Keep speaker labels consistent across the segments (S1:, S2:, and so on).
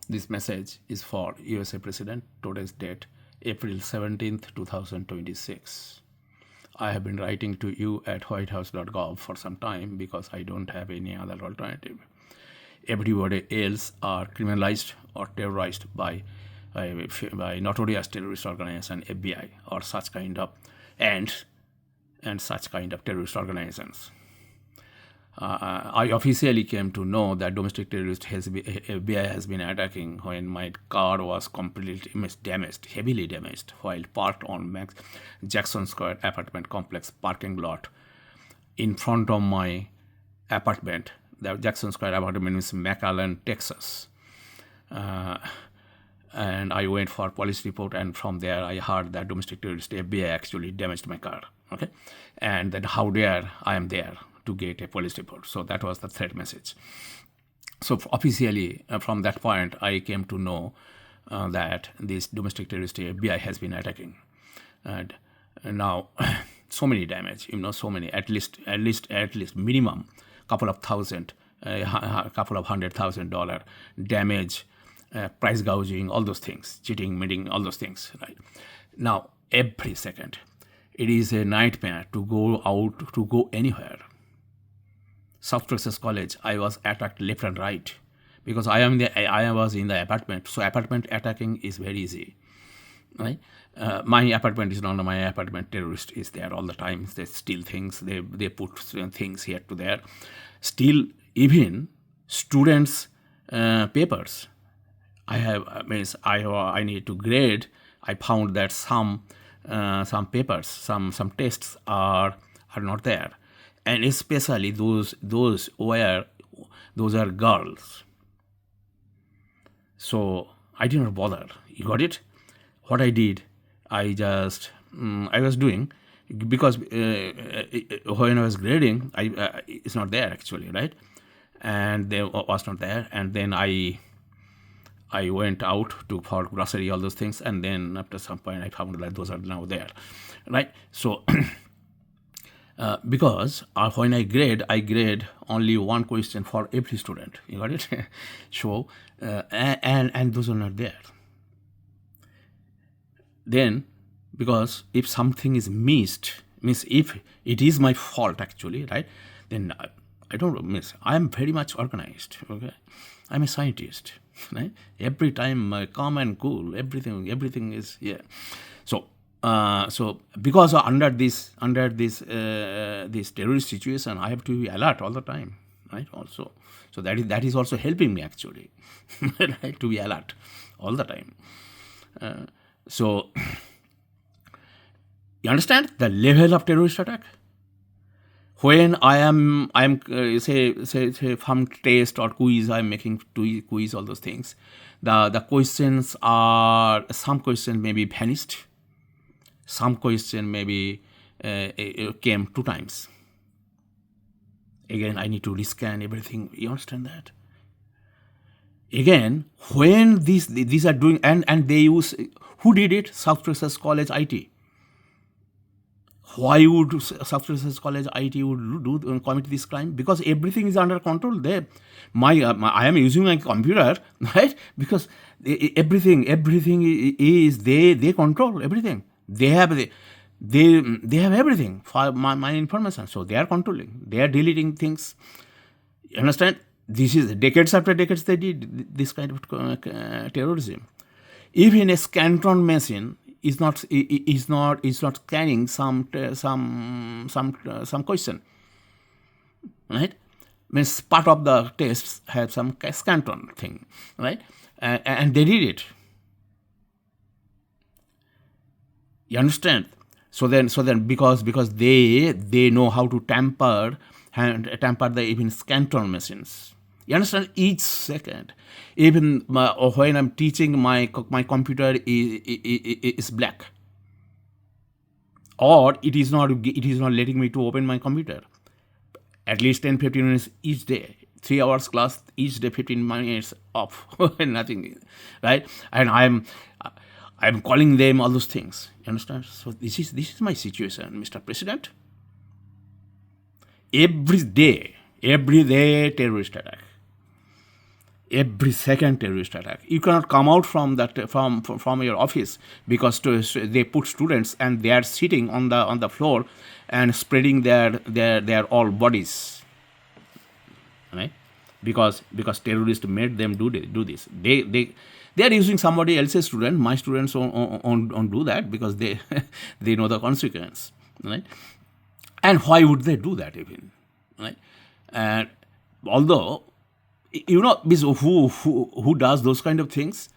S1: This message is for USA President, today's date, April 17th, 2026. I have been writing to you at whitehouse.gov for some time because I don't have any other alternative. Everybody else are criminalized or terrorized by notorious terrorist organization, FBI, or such kind of and such kind of terrorist organizations. I officially came to know that domestic terrorist FBI has been attacking when my car was completely damaged, heavily damaged, while parked on Jackson Square apartment complex parking lot in front of my apartment. The Jackson Square apartment is McAllen, Texas. And I went for police report, and from there I heard that domestic terrorist FBI actually damaged my car. Okay, and then how dare I am there to get a police report. So that was the threat message. So officially, from that point, I came to know that this domestic terrorist FBI has been attacking, and now so many damage. So many, at least minimum couple of $100,000 damage, price gouging, all those things, cheating, meeting, all those things. Right now, every second, it is a nightmare to go out, to go anywhere. South Texas College, I was attacked left and right because I was in the apartment. So apartment attacking is very easy, right? My apartment is not my apartment. Terrorist is there all the time. They steal things. They put things here to there. Steal even students' papers. I need to grade. I found that some papers, some tests are not there. And especially those are girls. So I did not bother. You got it? What I did, I was doing, because when I was grading, it's not there actually, right? And there was not there. And then I went out for grocery, all those things. And then after some point, I found that those are now there, right? So because when I grade only one question for every student. You got it? So and those are not there. Then, because if something is missed, means if it is my fault actually, right? Then I don't miss. I am very much organized. Okay, I'm a scientist, right? Every time calm and cool. Everything is So. So because under this terrorist situation, I have to be alert all the time, right? Also, so that is also helping me actually, right? To be alert all the time. So you understand the level of terrorist attack. When I am say from test or quiz, I'm making quiz, all those things. The questions are, some questions may be vanished. Some question maybe came 2 times. Again, I need to rescan everything. You understand that? Again, when these are doing, and they use, who did it? South Texas College IT. Why would South Texas College IT would commit this crime? Because everything is under control. I am using my computer, right? Because everything is they control everything. They have everything for my information, so they are controlling. They are deleting things. You understand? This is decades after decades they did this kind of terrorism. Even a Scantron machine is not scanning some question, right? Means part of the tests have some Scantron thing, right? And they did it. You understand? So then, because they know how to tamper the even Scantron machines. You understand? Each second, even when I'm teaching, my computer is black, or it is not letting me to open my computer. At least 10-15 minutes each day. 3 hours class each day, 15 minutes off, nothing, right? And I'm calling them, all those things. You understand? So this is my situation, Mr. President. Every day terrorist attack. Every second terrorist attack. You cannot come out from that from your office because they put students and they are sitting on the floor and spreading their all bodies, right? Because terrorists made them do this. They are using somebody else's student. My students don't do that because they they know the consequence, right? And why would they do that even, right? And although, who does those kind of things,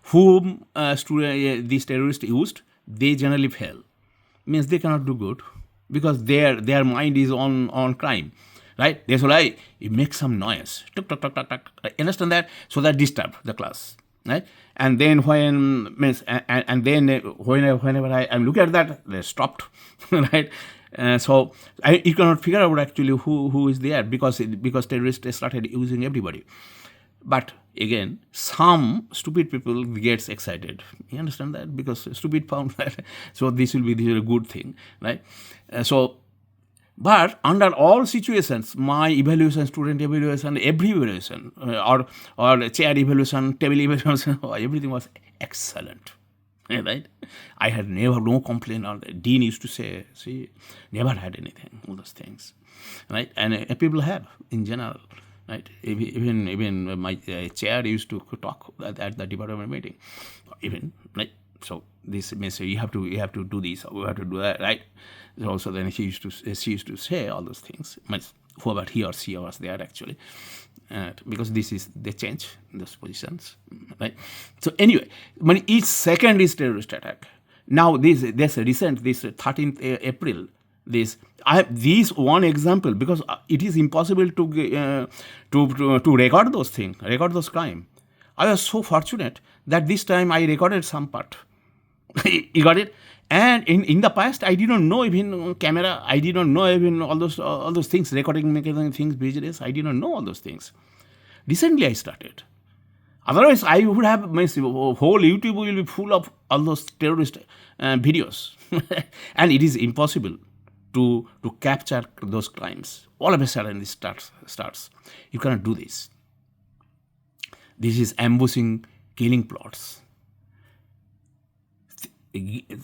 S1: whom these terrorists used, they generally fail. Means they cannot do good because their mind is on crime, right? That's why you make some noise, tuk, tuk, tuk, tuk, tuk. Understand that? So that disturb the class, right? And then whenever I look at that, they stopped, right? So you cannot figure out actually who is there because terrorists started using everybody. But again, some stupid people gets excited. You understand that? Because stupid found that. So this will be a good thing, right? But under all situations, my evaluation, student evaluation, every evaluation, or chair evaluation, table evaluation, everything was excellent. Right? I had no complaint. Or the dean used to say, see, never had anything, all those things, right? And people have in general, right? Even my chair used to talk at the department meeting, even, right? So this means you have to do this, or you have to do that, right? So then she used to say all those things. Whoever he or she was there actually. Because they change those positions, right? So anyway, when each second is terrorist attack. Now this 13th April, I have this one example because it is impossible to record those things, record those crime. I was so fortunate that this time I recorded some part. You got it? And in the past, I didn't know even camera. I didn't know even all those things, recording, making things, business. I didn't know all those things. Recently, I started. Otherwise, I would have whole YouTube will be full of all those terrorist videos, and it is impossible to capture those crimes. All of a sudden, this starts. You cannot do this. This is ambushing, killing plots.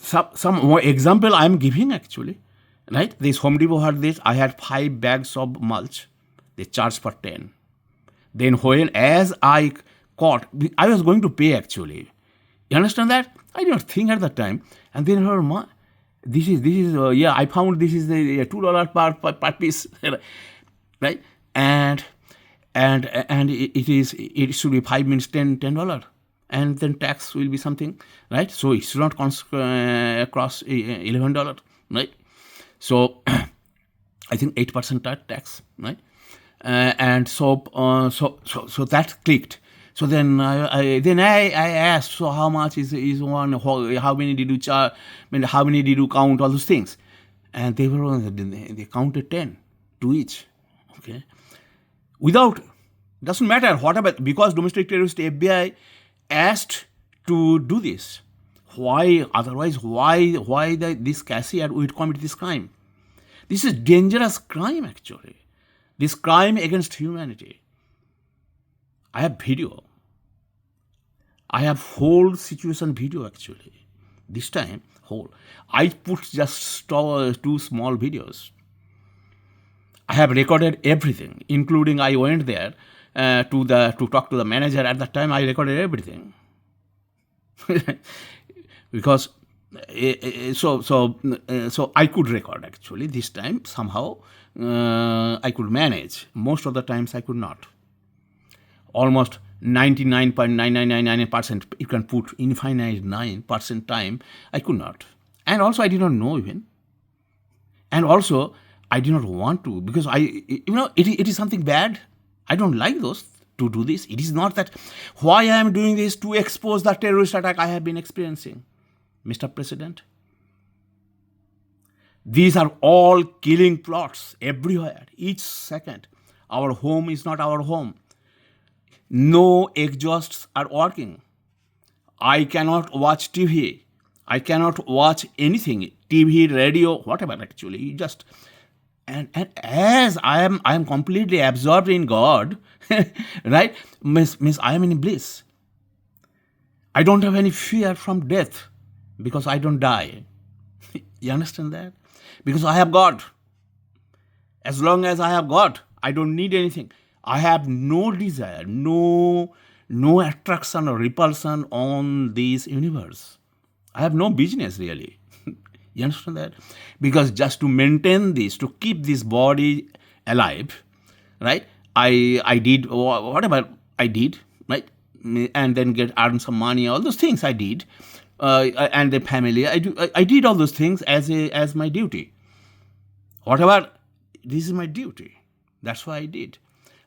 S1: Some more example I am giving actually, right? This Home Depot had this. I had 5 bags of mulch. They charged for 10. Then as I caught, I was going to pay actually. You understand that? I did not think at the time. And then this is I found this is the $2 per piece, right? And it should be 5 minutes $10. And then tax will be something, right? So it should not cross $11, right? So I think 8% tax, right? And so that clicked. So then I asked, so how much is one? How many did you charge? How many did you count? All those things, and they counted 10 to each. Okay, doesn't matter whatever, because domestic terrorist FBI asked to do this. Why? Otherwise, why this cashier would commit this crime? This is dangerous crime actually. This crime against humanity. I have video. I have whole situation video actually. This time whole. I put just 2 small videos. I have recorded everything, including I went there to talk to the manager. At that time, I recorded everything. Because so I could record actually this time somehow. I could manage. Most of the times I could not. Almost 99.9999% you can put infinite 9% time I could not. And also I did not know even. And also I did not want to, because it is something bad. I don't like those to do this. It is not that why I am doing this to expose the terrorist attack I have been experiencing, Mr. President. These are all killing plots everywhere, each second. Our home is not our home. No exhausts are working. I cannot watch TV. I cannot watch anything, TV, radio, whatever actually. and as I am completely absorbed in God, right? Means I am in bliss. I don't have any fear from death because I don't die. You understand that? Because I have God. As long as I have God, I don't need anything. I have no desire, no attraction or repulsion on this universe. I have no business really. You understand that? Because just to maintain this, to keep this body alive, right? I did whatever I did, right? And then earn some money, all those things I did, and the family. I did all those things as my duty. Whatever, this is my duty. That's why I did.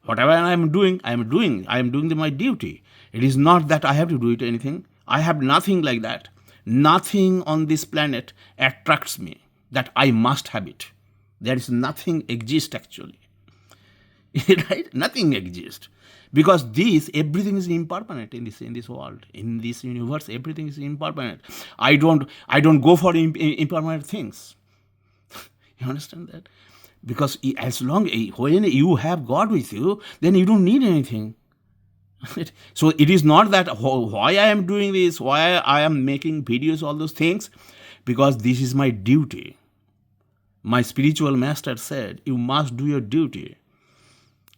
S1: Whatever I am doing my duty. It is not that I have to do it anything. I have nothing like that. Nothing on this planet attracts me that I must have it. There is nothing exists actually. Right? Nothing exists. Because everything is impermanent in this world, in this universe. Everything is impermanent. I don't go for impermanent things. You understand that? Because as long when you have God with you, then you don't need anything. So it is not that why I am doing this, why I am making videos, all those things, because this is my duty. My spiritual master said, you must do your duty.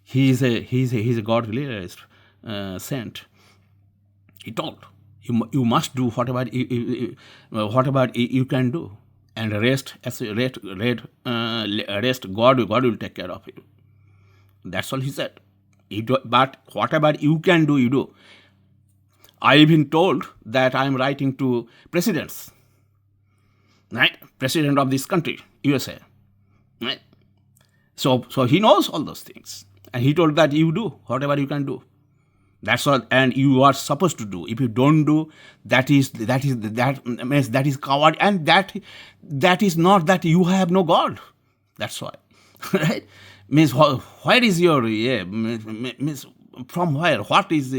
S1: He is a God realized saint. He told you must do whatever you can do, and rest. God will take care of you. That's all he said. But whatever you can do, you do. I've been told that I'm writing to presidents, right? President of this country, USA, right? So he knows all those things. And he told that you do whatever you can do. That's all, and you are supposed to do. If you don't do, that is coward, and that is not that you have no God. That's why, right? Means where is your means from where? What is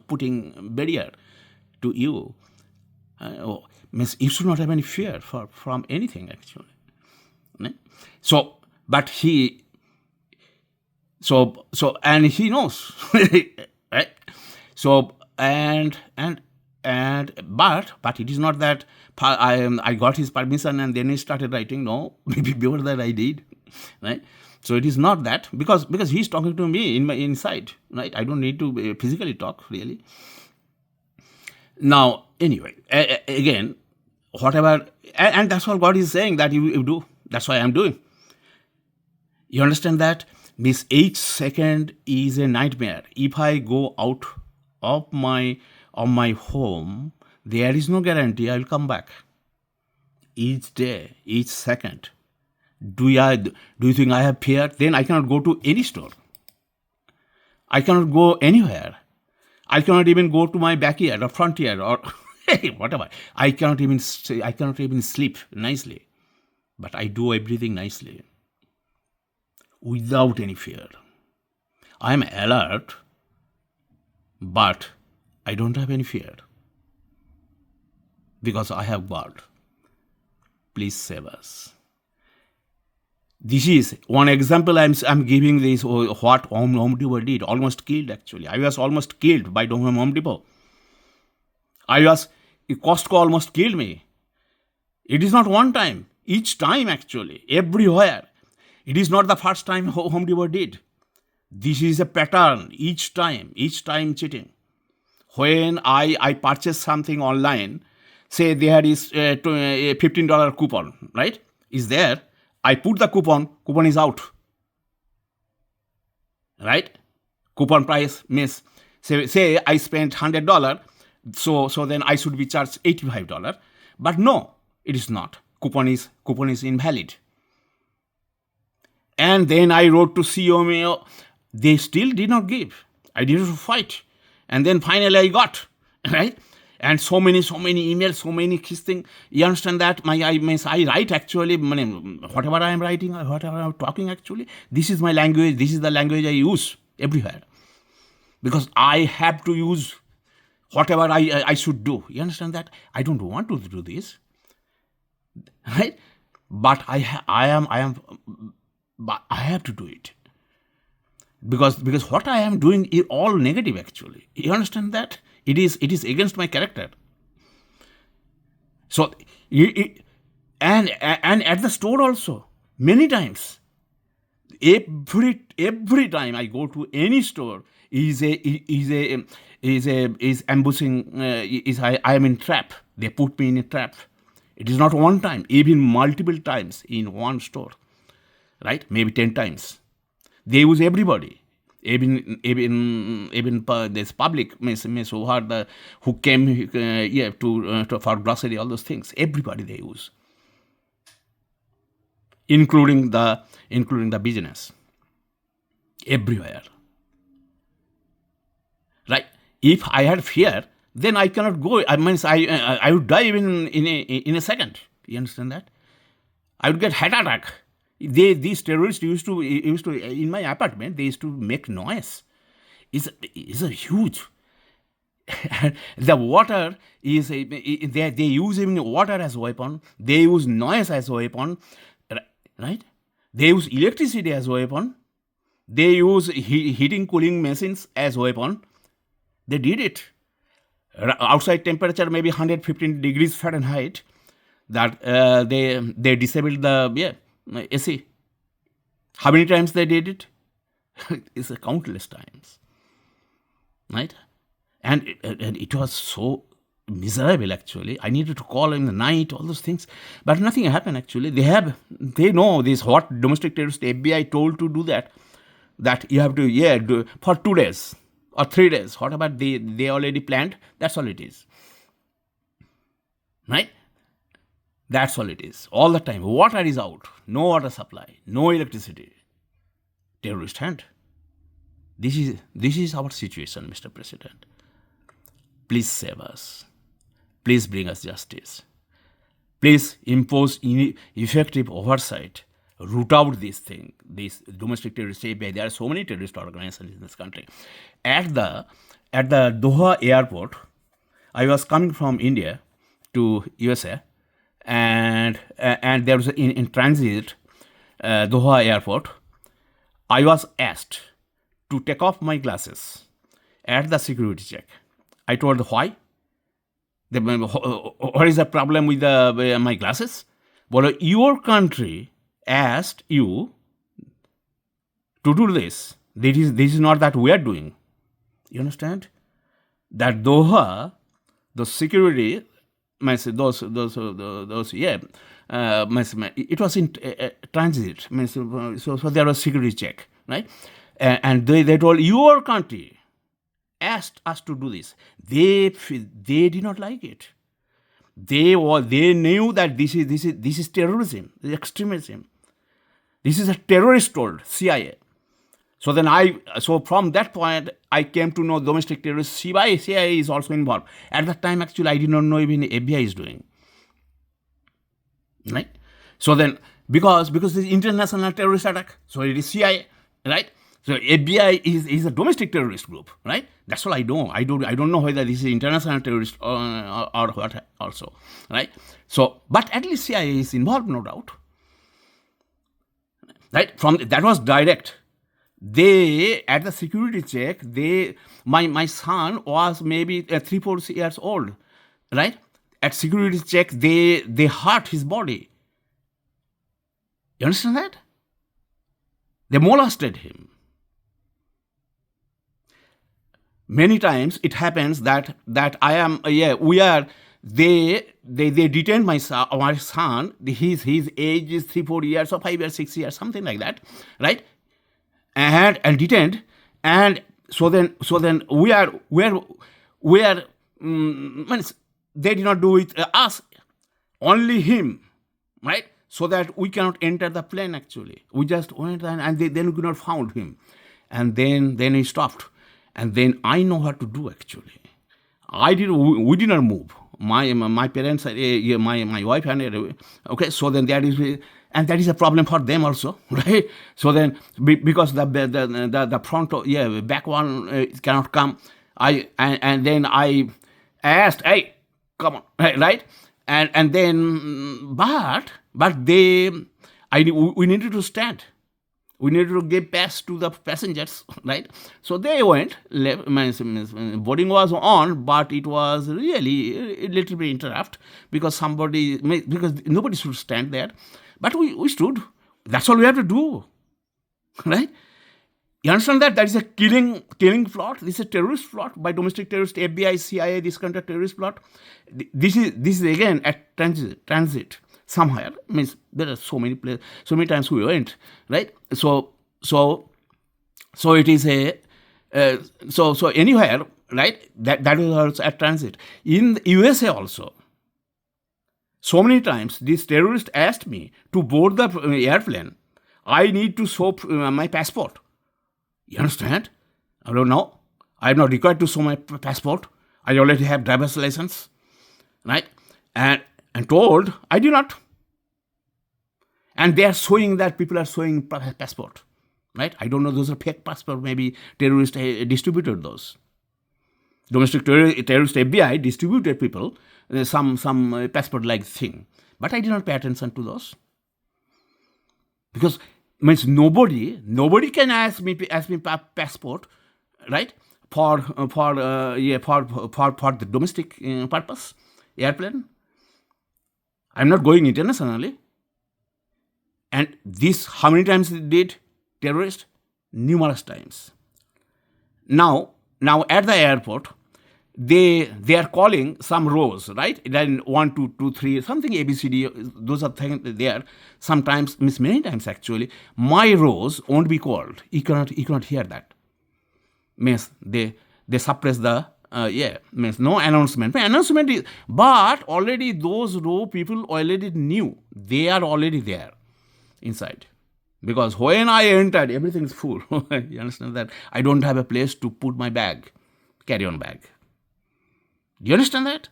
S1: putting barrier to you? Means you should not have any fear from anything actually. Right? So, but he. So and he knows, right? So but it is not that I got his permission and then he started writing. No, maybe before that I did, right? So it is not that because he's talking to me in my inside, right? I don't need to physically talk really. Now anyway, again, whatever, and that's what God is saying that you do. That's why I'm doing. You understand that? Means each second is a nightmare. If I go out of my home, there is no guarantee I will come back. Each day, each second. Do you think I have fear? Then I cannot go to any store. I cannot go anywhere. I cannot even go to my backyard or front yard or whatever. I cannot even sleep nicely. But I do everything nicely. Without any fear. I am alert, but I don't have any fear. Because I have God. Please save us. This is one example I'm giving this what Home Depot did. Almost killed actually. I was almost killed by Home Depot. Costco almost killed me. It is not one time. Each time actually. Everywhere. It is not the first time Home Depot did. This is a pattern each time cheating. When I purchase something online, say there is a $15 coupon, right? Is there. I put the coupon is out. Right? Coupon price means, say I spent $100, so then I should be charged $85. But no, it is not. Coupon is invalid. And then I wrote to CEO, they still did not give. I did not fight. And then finally I got, right? And so many emails, so many things. You understand that? I write actually, whatever I am writing, whatever I am talking actually, this is my language, this is the language I use everywhere. Because I have to use whatever I should do. You understand that? I don't want to do this, right? but I have to do it because what I am doing is all negative actually. You understand that? It is against my character. So and at the store also many times. Every time I go to any store is ambushing. I am in trap. They put me in a trap. It is not one time, even multiple times in one store, right? Maybe 10 times. They use everybody. Even this public who came to for grocery, all those things. Everybody they use, including the business, everywhere. Right? If I had fear, then I cannot go. I would die even in a second. You understand that? I would get heart attack. These terrorists used to in my apartment. They used to make noise. It's a huge. The water is they use even water as a weapon. They use noise as a weapon. Right? They use electricity as a weapon. They use heating, cooling machines as a weapon. They did it. Outside temperature maybe 115 degrees Fahrenheit. That they disabled the AC. How many times they did it? It's countless times. Right? And it was so miserable actually. I needed to call in the night, all those things, but nothing happened actually. They know this what domestic terrorist FBI told to do that you have to do for 2 days or 3 days. What about they already planned? That's all it is. Right? That's all it is. All the time. Water is out. No water supply. No electricity. Terrorist hand. This is our situation, Mr. President. Please save us. Please bring us justice. Please impose effective oversight. Root out this thing, this domestic terrorist FBI. There are so many terrorist organizations in this country. At the Doha airport, I was coming from India to USA, and there was in transit Doha airport. I was asked to take off my glasses at the security check. I told why. What is the problem with my glasses? Well, your country asked you to do this. This is not that we are doing. You understand? That Doha, the security, it was in transit. So there was security check, right? And they told your country asked us to do this. They did not like it. They knew that this is terrorism, this is extremism. This is a terrorist told CIA. So then from that point I came to know domestic terrorist CIA is also involved. At that time actually I did not know even FBI is doing. Right? So then because this international terrorist attack, so it is CIA, right? So FBI is a domestic terrorist group, right? That's all I know. I don't know whether this is international terrorist or what also, right? So, but at least CIA is involved, no doubt, right? That was direct. They at the security check, my son was maybe 3-4 years old, right? At security check, they hurt his body. You understand that? They molested him. Many times it happens that I am they detained my son. His age is 3-4 years or 5 or 6 years, something like that, right? And detained, and so then we are they did not do it us, only him, right? So that we cannot enter the plane actually. We just went and then we could not found him, and then he stopped. And then I know what to do actually. We did not move. My parents, my wife and okay. So then that is a problem for them also, right? So then because the front back one cannot come. And then I asked, hey, come on, right? And then but But we needed to stand. We needed to give pass to the passengers, right? So they went. Boarding was on, but it was really a little bit interrupt because nobody should stand there. But we stood. That's all we have to do, right? You understand that? That is a killing plot. This is a terrorist plot by domestic terrorists, FBI, CIA, this kind of terrorist plot. This is again at transit somewhere. Means there are so many places, so many times we went, right? So it is so anywhere, right? That is also at transit. In the USA also, so many times these terrorists asked me to board the airplane. I need to show my passport. You understand? I don't know. I'm not required to show my passport. I already have driver's license, right? And told I do not. And they are showing that people are showing passport, right? I don't know. Those are fake passport. Maybe terrorists distributed those. Domestic terrorist FBI distributed people some passport-like thing. But I did not pay attention to those because means nobody can ask me passport, right? For the domestic purpose airplane. I'm not going internationally. And this, how many times they did terrorist? Numerous times. Now at the airport, they are calling some rows, right? Then 1, 2, 2, 3, something ABCD. Those are things there. Sometimes, many times actually, my rows won't be called. You cannot hear that. Means they suppress the means no announcement. Announcement is, but already those row people already knew they are already there inside. Because when I entered, everything is full. You understand that? I don't have a place to put my bag, carry-on bag. Do you understand that?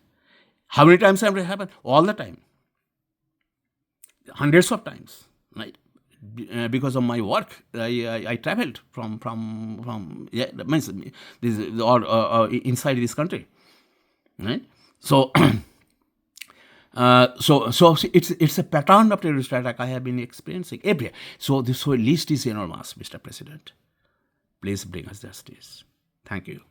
S1: How many times have it happened? All the time. Hundreds of times, right? Because of my work, I traveled from means this or inside this country, right? So it's a pattern of terrorist attack I have been experiencing everywhere. So this list is enormous, Mr. President. Please bring us justice. Thank you.